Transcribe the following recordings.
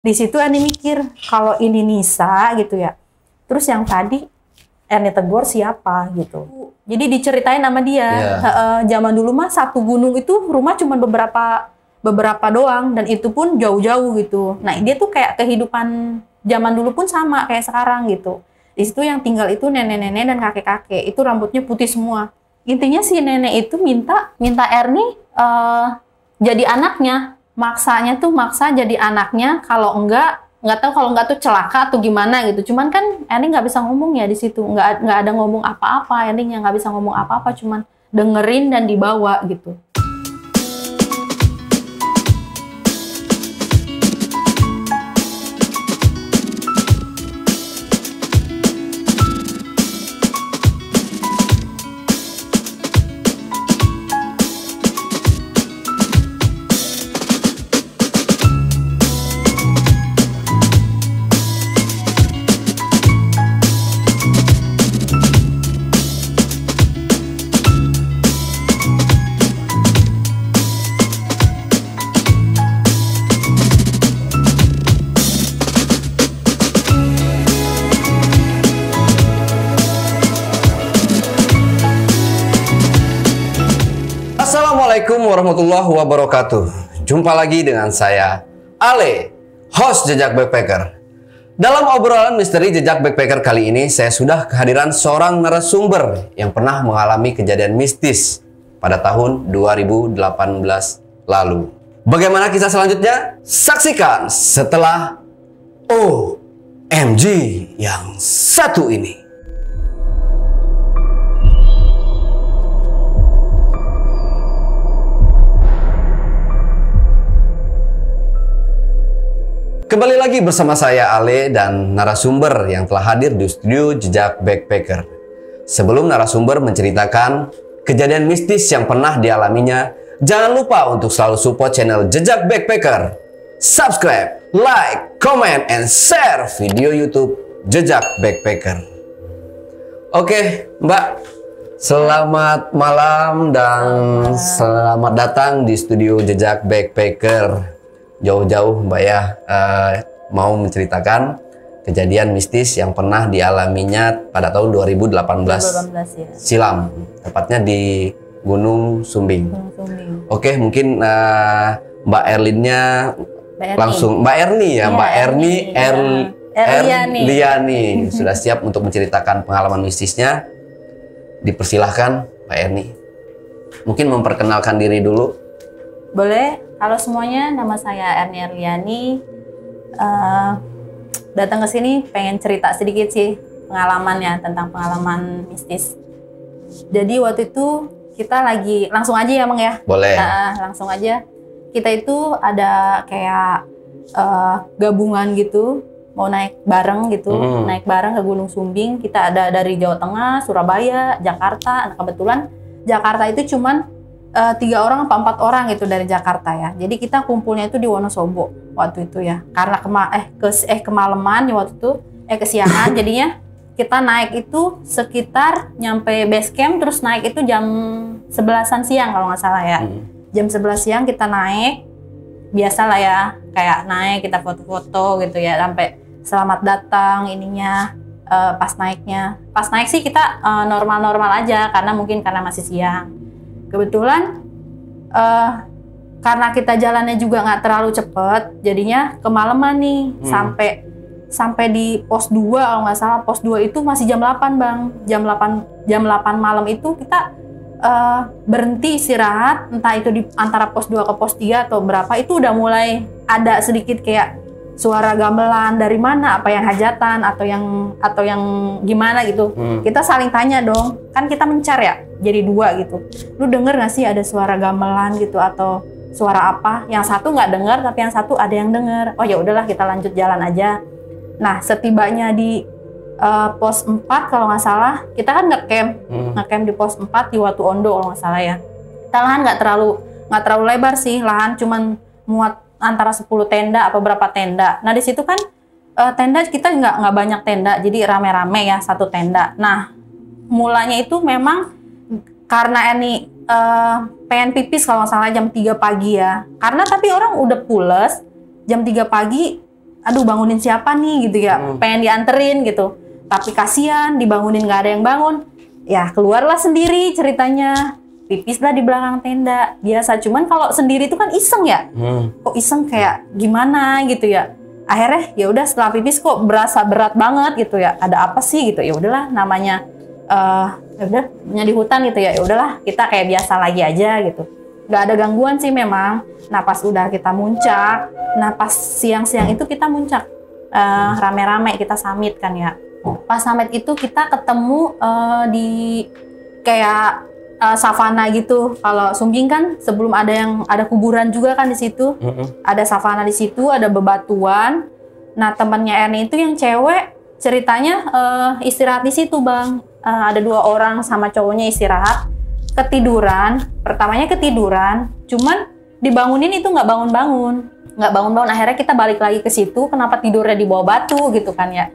Di situ Erni mikir, kalau ini Nisa gitu ya. Terus yang tadi Erni tegur siapa gitu. Jadi diceritain sama dia, zaman dulu mah satu gunung itu rumah cuma beberapa doang, dan itu pun jauh-jauh gitu. Nah dia tuh kayak kehidupan zaman dulu pun sama kayak sekarang gitu. Di situ yang tinggal itu nenek-nenek dan kakek-kakek, itu rambutnya putih semua. Intinya si nenek itu minta Erni jadi anaknya, maksa jadi anaknya. Kalau nggak tahu, kalau nggak tuh celaka atau gimana gitu. Cuman kan Erni nggak bisa ngomong ya di situ, nggak ada ngomong apa-apa. Erni nggak bisa ngomong apa-apa, cuman dengerin dan dibawa gitu. Assalamualaikum warahmatullahi wabarakatuh. Jumpa lagi dengan saya, Ale, host Jejak Backpacker. Dalam obrolan misteri Jejak Backpacker kali ini, saya sudah kehadiran seorang narasumber yang pernah mengalami kejadian mistis pada tahun 2018 lalu. Bagaimana kisah selanjutnya? Saksikan setelah OMG yang satu ini. Kembali lagi bersama saya Ale dan narasumber yang telah hadir di studio Jejak Backpacker. Sebelum narasumber menceritakan kejadian mistis yang pernah dialaminya, jangan lupa untuk selalu support channel Jejak Backpacker. Subscribe, like, comment, and share video YouTube Jejak Backpacker. Oke, Mbak. Selamat malam dan selamat datang di studio Jejak Backpacker. Jauh-jauh Mbak ya, mau menceritakan kejadian mistis yang pernah dialaminya pada tahun 2018 ya. silam, tepatnya di Gunung Sumbing. Oke, mungkin Mbak Erlinnya langsung, Mbak Erni ya, Mbak Erni Erliani sudah siap untuk menceritakan pengalaman mistisnya. Dipersilahkan Mbak Erni, mungkin memperkenalkan diri dulu. Boleh. Halo semuanya, nama saya Erni Erliani. Datang ke sini pengen cerita sedikit sih pengalamannya, tentang pengalaman mistis. Jadi waktu itu kita lagi, langsung aja ya Bang ya? Boleh. Langsung aja. Kita itu ada kayak gabungan gitu, mau naik bareng gitu, naik bareng ke Gunung Sumbing. Kita ada dari Jawa Tengah, Surabaya, Jakarta. Nah, kebetulan Jakarta itu cuman 3 orang apa 4 orang gitu dari Jakarta ya. Jadi kita kumpulnya itu di Wonosobo waktu itu ya. Karena kemalaman ya waktu itu, kesiangan jadinya kita naik itu sekitar nyampe base camp, terus naik itu jam 11-an siang kalau nggak salah ya. Jam 11 siang kita naik, biasa lah ya, kayak naik kita foto-foto gitu ya, sampai selamat datang ininya. Pas naik sih kita normal-normal aja, karena mungkin karena masih siang. Kebetulan karena kita jalannya juga nggak terlalu cepet, jadinya kemalaman nih. Sampai di pos 2 kalau nggak salah. Pos 2 itu masih jam 8 Bang. Jam 8 malam itu kita berhenti istirahat, entah itu di antara pos 2 ke pos 3 atau berapa, itu udah mulai ada sedikit kayak suara gamelan dari mana, apa yang hajatan atau yang gimana gitu. Kita saling tanya dong, kan kita mencar ya, jadi 2 gitu. Lu denger nggak sih ada suara gamelan gitu atau suara apa? Yang satu nggak denger, tapi yang satu ada yang denger. Oh ya udahlah, kita lanjut jalan aja. Nah, setibanya di pos 4 kalau nggak salah, kita kan ngecamp di pos 4 di Watu Ondo kalau nggak salah ya. Kita lahan nggak terlalu lebar sih, lahan cuman muat antara 10 tenda apa berapa tenda. Nah di situ kan tenda kita nggak banyak tenda, jadi rame-rame ya satu tenda. Nah mulanya itu memang karena ini pengen pipis kalau nggak salah jam 3 pagi ya. Karena tapi orang udah pules jam 3 pagi aduh bangunin siapa nih gitu ya, pengen dianterin gitu. Tapi kasihan dibangunin nggak ada yang bangun. Ya keluarlah sendiri ceritanya. Pipislah di belakang tenda. Biasa, cuman kalau sendiri itu kan iseng ya. Kok iseng kayak gimana gitu ya. Akhirnya ya udah setelah pipis kok berasa berat banget gitu ya. Ada apa sih gitu. Ya udahlah namanya ya udah di hutan gitu ya. Ya udahlah kita kayak biasa lagi aja gitu. Nggak ada gangguan sih memang. Nah pas udah kita muncak, nah pas siang-siang itu kita muncak rame-rame kita summit kan ya. Pas summit itu kita ketemu di kayak savana gitu. Kalau Sumbing kan sebelum ada kuburan juga kan di situ. Ada savana di situ, ada bebatuan. Nah temannya Erni itu yang cewek ceritanya istirahat di situ bang. Ada 2 orang sama cowoknya istirahat. Pertamanya ketiduran, cuman dibangunin itu nggak bangun-bangun. Akhirnya kita balik lagi ke situ. Kenapa tidurnya di bawah batu gitu kan ya?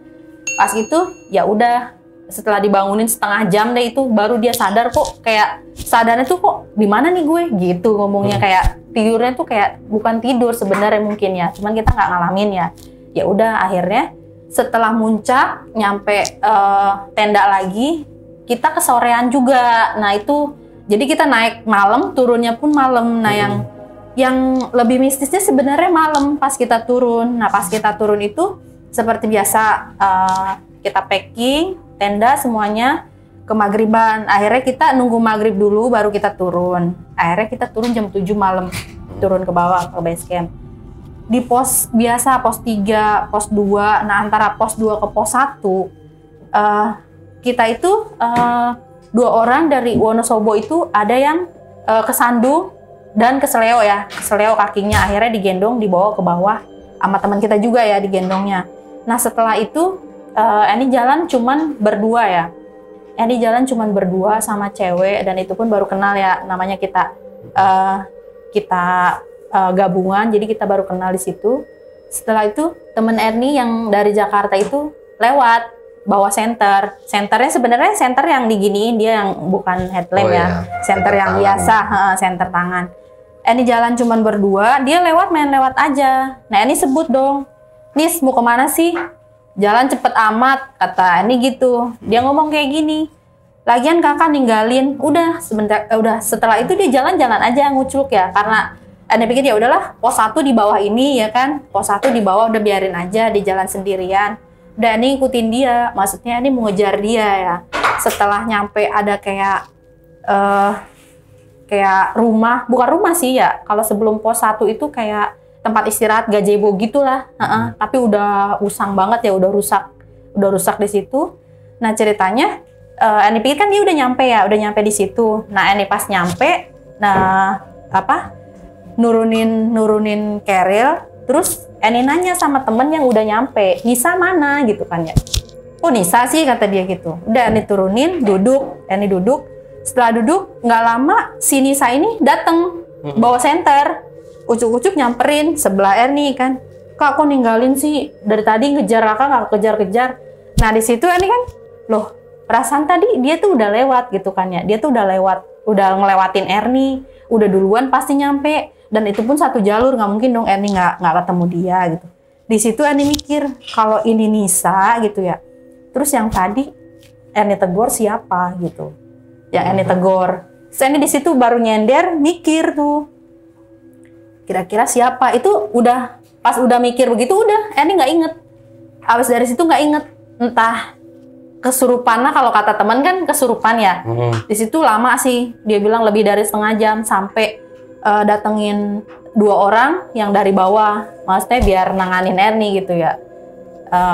Pas itu ya udah setelah dibangunin setengah jam deh itu baru dia sadar kok kayak sadarnya tuh kok di mana nih gue gitu ngomongnya kayak tidurnya tuh kayak bukan tidur sebenarnya mungkin ya. Cuman kita nggak ngalamin ya. Ya udah akhirnya setelah muncak nyampe tenda lagi kita kesorean juga. Nah itu jadi kita naik malam, turunnya pun malam. Nah yang lebih mistisnya sebenarnya malam pas kita turun. Nah pas kita turun itu seperti biasa kita packing tenda semuanya ke maghriban. Akhirnya kita nunggu maghrib dulu baru kita turun. Akhirnya kita turun jam 7 malam, turun ke bawah ke base camp. Di pos biasa, pos 3, pos 2. Nah antara pos 2 ke pos 1 kita itu 2 orang dari Wonosobo itu ada yang kesandung dan keseleo ya, keseleo kakinya. Akhirnya digendong dibawa ke bawah sama teman kita juga ya digendongnya. Nah setelah itu ini jalan cuman berdua ya. Ini jalan cuman berdua sama cewek dan itu pun baru kenal ya, namanya kita gabungan jadi kita baru kenal di situ. Setelah itu temen Erni yang dari Jakarta itu lewat bawa senter. Senternya sebenarnya senter yang diginiin dia yang bukan headlamp ya. Senter yang biasa, senter tangan. Ini jalan cuman berdua, dia main lewat aja. Nah ini sebut dong, Nis mau kemana sih? Jalan cepet amat, kata ini gitu. Dia ngomong kayak gini. Lagian kakak ninggalin, udah sebentar, udah setelah itu dia jalan-jalan aja ngucluk ya. Karena Ane pikir ya udahlah, pos 1 di bawah ini ya kan. Pos 1 di bawah udah biarin aja di jalan sendirian. Udah ini ikutin dia, maksudnya ini mau ngejar dia ya. Setelah nyampe ada kayak rumah, bukan rumah sih ya. Kalau sebelum pos 1 itu kayak tempat istirahat gazebo gitulah, tapi udah usang banget ya, udah rusak di situ. Nah ceritanya, Eni pikir kan dia udah nyampe di situ. Nah Eni pas nyampe, nurunin keril, terus Eni nanya sama temen yang udah nyampe, Nisa mana gitu kan ya? Oh Nisa sih kata dia gitu. Udah Eni turunin, Eni duduk. Setelah duduk nggak lama si Nisa ini datang bawa senter. Ucuk-ucuk nyamperin sebelah Erni kan, kak kok ninggalin sih dari tadi ngejar kakak nggak kejar-kejar. Nah di situ Erni kan, loh perasaan tadi dia tuh udah lewat gitu kan ya, dia tuh udah ngelewatin Erni, udah duluan pasti nyampe dan itu pun satu jalur, nggak mungkin dong Erni nggak ketemu dia gitu. Di situ Erni mikir kalau ini Nisa gitu ya, terus yang tadi Erni tegur siapa gitu, yang Erni tegur. Erni di situ baru nyender mikir tuh. Kira-kira siapa? Itu udah pas udah mikir begitu udah Erni nggak inget. Abis dari situ nggak inget, entah kesurupan lah, kalau kata teman kan kesurupan ya. Di situ lama sih, dia bilang lebih dari setengah jam sampai datengin 2 orang yang dari bawah, maksudnya biar nanganin Erni gitu ya,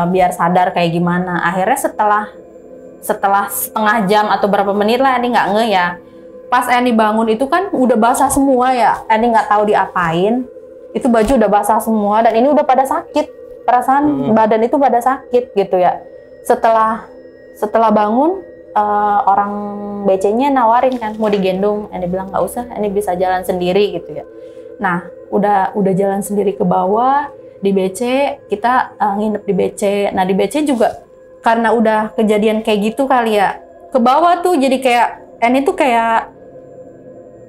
biar sadar kayak gimana. Akhirnya setelah setengah jam atau berapa menit lah Erni nggak nge ya. Pas Erni bangun itu kan udah basah semua ya, Erni nggak tahu diapain. Itu baju udah basah semua dan ini udah pada sakit, perasaan badan itu pada sakit gitu ya. Setelah bangun orang BC-nya nawarin kan mau digendong, Erni bilang nggak usah, Erni bisa jalan sendiri gitu ya. Nah udah jalan sendiri ke bawah di BC, kita nginep di BC. Nah di BC juga karena udah kejadian kayak gitu kali ya, ke bawah tuh jadi kayak Erni tuh kayak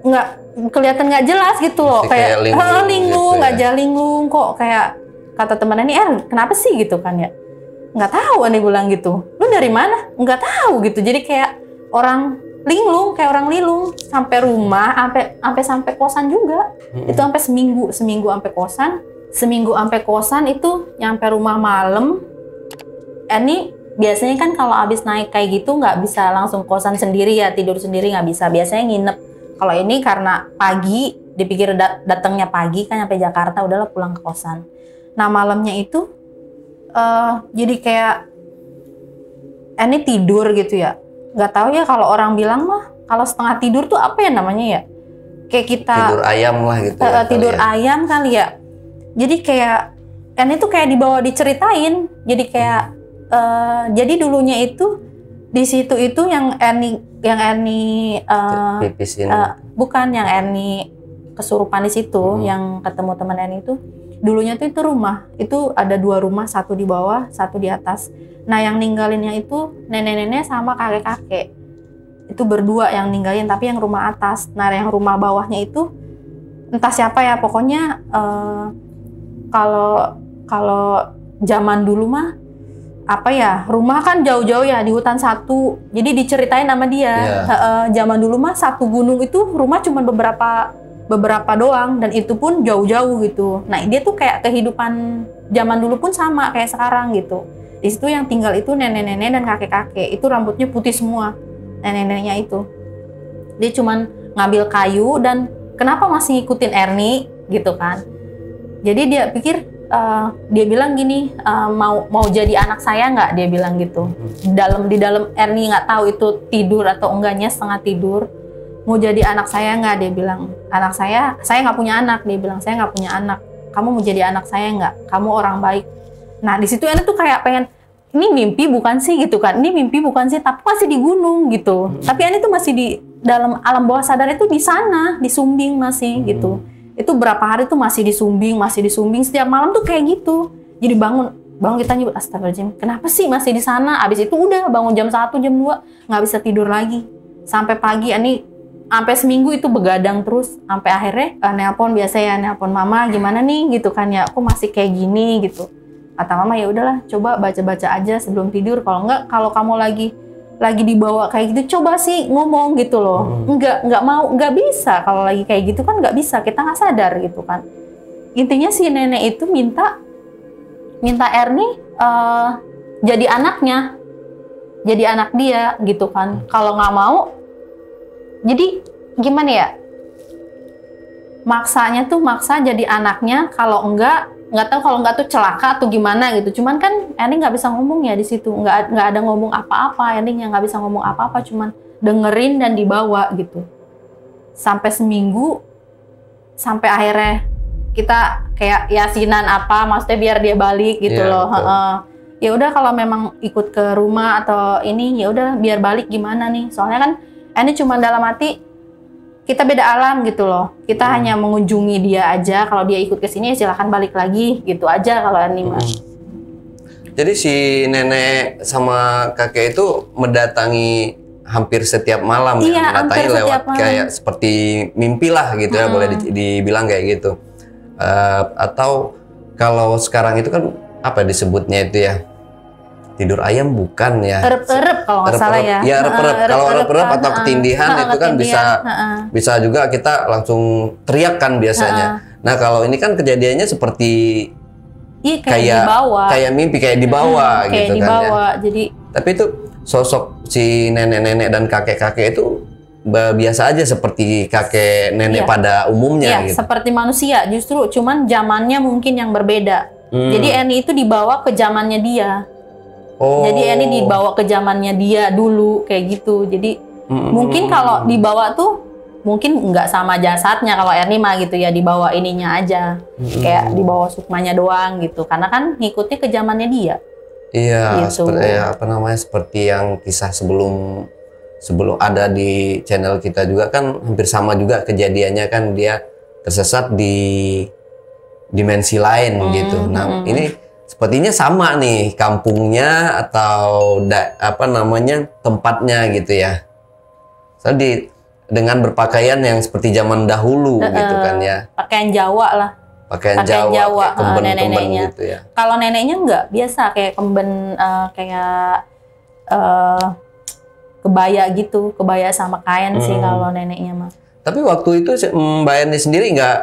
nggak kelihatan nggak jelas gitu loh, kayak linglung nggak gitu ya. Linglung kok kayak kata temannya nih, kenapa sih gitu kan ya? Nggak tahu, Ani bilang gitu. Lu dari mana? Nggak tahu gitu. Jadi kayak orang linglung, kayak orang lilung sampai rumah, sampai kosan juga. Itu sampai seminggu sampai kosan. Seminggu sampai kosan itu nyampe rumah malam. Ani biasanya kan kalau abis naik kayak gitu nggak bisa langsung kosan sendiri ya, tidur sendiri nggak bisa. Biasanya nginep. Kalau ini karena pagi, dipikir datangnya pagi kan sampai Jakarta, udahlah pulang ke kosan. Nah malamnya itu jadi kayak ini tidur gitu ya. Nggak tahu ya kalau orang bilang mah kalau setengah tidur tuh apa ya namanya ya? Kayak kita tidur ayam lah gitu. Tidur ayam kali ya. Jadi kayak ini tuh kayak dibawa diceritain. Jadi kayak jadi dulunya itu di situ itu yang Erni pipisin. Bukan yang Erni kesurupan di situ, yang ketemu teman Erni itu. Dulunya tuh itu rumah, itu ada 2 rumah, satu di bawah, satu di atas. Nah yang ninggalinnya itu nenek-nenek sama kakek-kakek. Itu berdua yang ninggalin, tapi yang rumah atas. Nah yang rumah bawahnya itu entah siapa ya, pokoknya kalau zaman dulu mah apa ya, rumah kan jauh-jauh ya di hutan satu. Jadi diceritain sama dia, zaman dulu mah satu gunung itu rumah cuma beberapa doang, dan itu pun jauh-jauh gitu. Nah dia tuh kayak kehidupan zaman dulu pun sama kayak sekarang gitu. Di situ yang tinggal itu nenek-nenek dan kakek-kakek. Itu rambutnya putih semua nenek-neneknya itu. Dia cuman ngambil kayu dan kenapa masih ngikutin Erni gitu kan. Jadi dia pikir dia bilang gini, mau jadi anak saya nggak, dia bilang gitu. Di dalam Erni nggak tahu itu tidur atau enggaknya, setengah tidur. Mau jadi anak saya nggak, dia bilang. Anak saya nggak punya anak, dia bilang. Saya nggak punya anak. Kamu mau jadi anak saya nggak? Kamu orang baik. Nah di situ Erni tuh kayak pengen, ini mimpi bukan sih gitu kan? Ini mimpi bukan sih? Tapi masih di gunung gitu. Tapi Erni tuh masih di dalam alam bawah sadar itu, di sana, di Sumbing masih gitu. Itu berapa hari tuh masih di Sumbing. Setiap malam tuh kayak gitu. Jadi bangun kita nyebut astagfirullahaladzim. Kenapa sih masih di sana? Abis itu udah bangun jam 1, jam 2 nggak bisa tidur lagi. Sampai pagi Erni sampai seminggu itu begadang terus, sampai akhirnya nelpon biasa ya, nelpon mama gimana nih gitu kan ya, aku masih kayak gini gitu. Kata mama ya udahlah, coba baca-baca aja sebelum tidur. Kalau enggak, kalau kamu lagi dibawa kayak gitu, coba sih ngomong gitu loh. Nggak bisa kalau lagi kayak gitu kan, nggak bisa, kita nggak sadar gitu kan. Intinya si nenek itu minta Erni jadi anaknya, jadi anak dia gitu kan. Kalau nggak mau, jadi gimana ya, maksa jadi anaknya. Kalau nggak tahu, kalau nggak tuh celaka atau gimana gitu. Cuman kan Erni nggak bisa ngomong ya di situ, nggak ada ngomong apa-apa. Erni nggak bisa ngomong apa-apa, cuman dengerin dan dibawa gitu. Sampai seminggu, sampai akhirnya kita kayak yasinan apa, maksudnya biar dia balik gitu loh. Ya udah kalau memang ikut ke rumah atau ini, ya udah biar balik gimana nih? Soalnya kan Erni cuma dalam hati, kita beda alam gitu loh. Kita hanya mengunjungi dia aja. Kalau dia ikut ke sini ya silahkan balik lagi gitu aja kalau Erni mah. Jadi si nenek sama kakek itu mendatangi hampir setiap malam ya, mendatangi lewat kayak seperti mimpi lah gitu ya, boleh dibilang kayak gitu. Atau kalau sekarang itu kan apa disebutnya itu ya? Tidur ayam bukan ya? Erep-erep kalau nggak salah ya. Ya erep-erep. Kalau erep-erep atau ketindihan itu kan bisa juga kita langsung teriak kan biasanya. Nah kalau ini kan kejadiannya seperti kayak dibawa. Kayak mimpi, kayak dibawa gitu kayak dibawa, kan ya. Jadi tapi itu sosok si nenek-nenek dan kakek-kakek itu biasa aja seperti kakek nenek pada umumnya gitu. Seperti manusia, justru cuman zamannya mungkin yang berbeda. Jadi Erni itu dibawa ke zamannya dia. Jadi Erni dibawa ke zamannya dia dulu kayak gitu. Jadi mungkin kalau dibawa tuh mungkin nggak sama jasadnya kalau Erni mah gitu ya, dibawa ininya aja. Kayak dibawa sukmanya doang gitu. Karena kan ngikutnya ke zamannya dia. Iya, gitu. Seperti yang kisah sebelum ada di channel kita juga kan hampir sama juga kejadiannya kan, dia tersesat di dimensi lain gitu. Nah, ini sepertinya sama nih kampungnya atau tempatnya gitu ya. Dengan berpakaian yang seperti zaman dahulu gitu kan ya. Pakaian Jawa lah. Pakaian pakaian Jawa, Jawa, kayak kemben-kemben nenek-neneknya. gitu ya. Kalau neneknya enggak, biasa kayak kemben, kayak kebaya gitu, kebaya sama kain sih kalau neneknya mah. Tapi waktu itu Mbak Erni sendiri nggak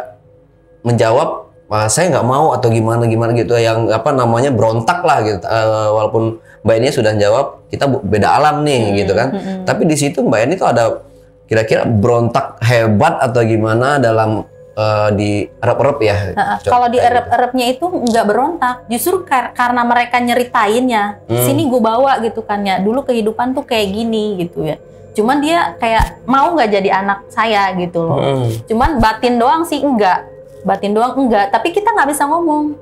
menjawab, saya nggak mau atau gimana gitu, yang apa namanya berontak lah gitu. Walaupun Mbak Erni sudah jawab kita beda alam nih gitu kan. Tapi di situ Mbak Erni tuh ada kira-kira berontak hebat atau gimana dalam di erep-erep ya? Kalau di erep-erepnya itu nggak berontak, justru karena mereka nyeritainnya. Sini gue bawa gitu kan ya. Dulu kehidupan tuh kayak gini gitu ya. Cuman dia kayak mau nggak jadi anak saya gitu loh. Cuman batin doang sih enggak. Batin doang enggak. Tapi kita nggak bisa ngomong.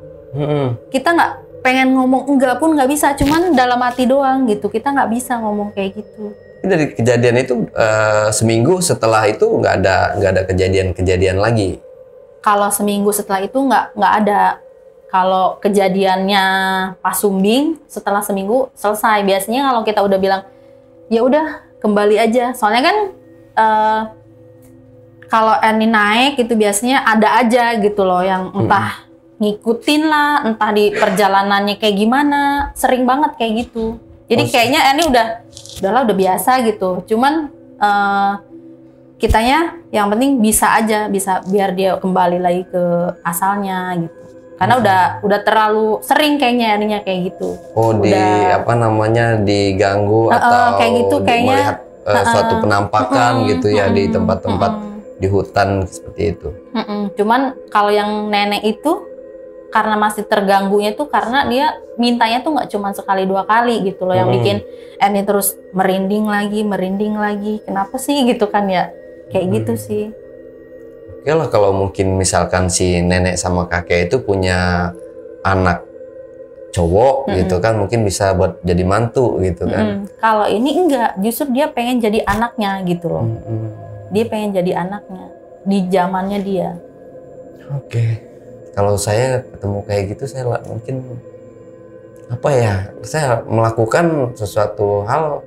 Kita nggak pengen ngomong enggak pun nggak bisa. Cuman dalam hati doang gitu. Kita nggak bisa ngomong kayak gitu. Dari kejadian itu seminggu setelah itu nggak ada kejadian lagi. Kalau seminggu setelah itu nggak ada. Kalau kejadiannya pas sumbing setelah seminggu selesai. Biasanya kalau kita udah bilang ya udah kembali aja. Soalnya kan kalau Erni naik itu biasanya ada aja gitu loh yang entah ngikutin lah, entah di perjalanannya kayak gimana. Sering banget kayak gitu. Jadi kayaknya Erni udahlah udah biasa gitu. Cuman kitanya yang penting bisa biar dia kembali lagi ke asalnya gitu. Karena udah terlalu sering kayaknya Erninya kayak gitu. Apa namanya diganggu atau kayak gitu kayaknya melihat suatu penampakan gitu ya di tempat-tempat di hutan seperti itu. Cuman kalau yang nenek itu karena masih terganggunya tuh karena dia mintanya tuh nggak cuma sekali 2 kali gitu loh, yang bikin Erni terus merinding lagi. Kenapa sih gitu kan ya? Kayak gitu sih. Oke lah, kalau mungkin misalkan si nenek sama kakek itu punya anak cowok gitu kan, mungkin bisa buat jadi mantu gitu kan. Kalau ini enggak, justru dia pengen jadi anaknya gitu loh. Dia pengen jadi anaknya di zamannya dia. Oke. Kalau saya ketemu kayak gitu, saya mungkin apa ya? Saya melakukan sesuatu hal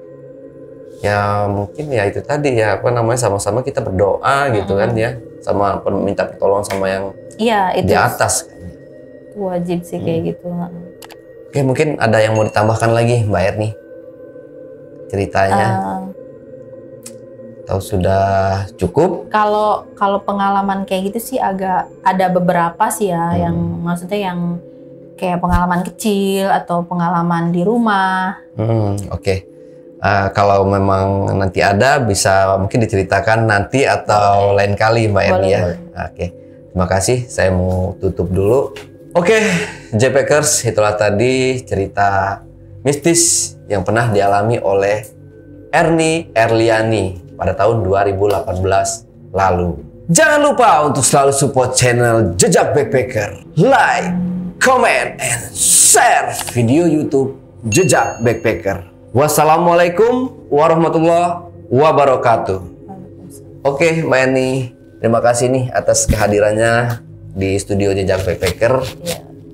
ya mungkin ya itu tadi ya apa namanya, sama-sama kita berdoa gitu kan ya, sama minta pertolongan sama yang itu di atas. Itu wajib sih kayak gitu. Oke, mungkin ada yang mau ditambahkan lagi Mbak Erni ceritanya? Atau sudah cukup? Kalau pengalaman kayak gitu sih agak ada beberapa sih ya, yang maksudnya yang kayak pengalaman kecil atau pengalaman di rumah. Oke. Kalau memang nanti ada, bisa mungkin diceritakan nanti atau lain kali Mbak Erni ya. Oke, terima kasih. Saya mau tutup dulu. Oke, JPackers, itulah tadi cerita mistis yang pernah dialami oleh Erni Erliani pada tahun 2018 lalu. Jangan lupa untuk selalu support channel Jejak Backpacker. Like, comment, and share video YouTube Jejak Backpacker. Wassalamualaikum warahmatullahi wabarakatuh. Oke, Mbak Erni, terima kasih nih atas kehadirannya di studio Jejak Backpacker.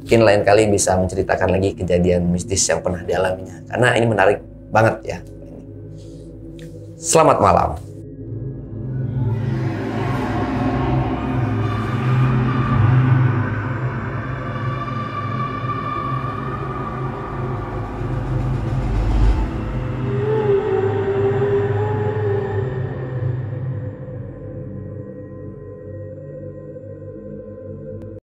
Mungkin lain kali bisa menceritakan lagi kejadian mistis yang pernah dialaminya, karena ini menarik banget ya. Selamat malam.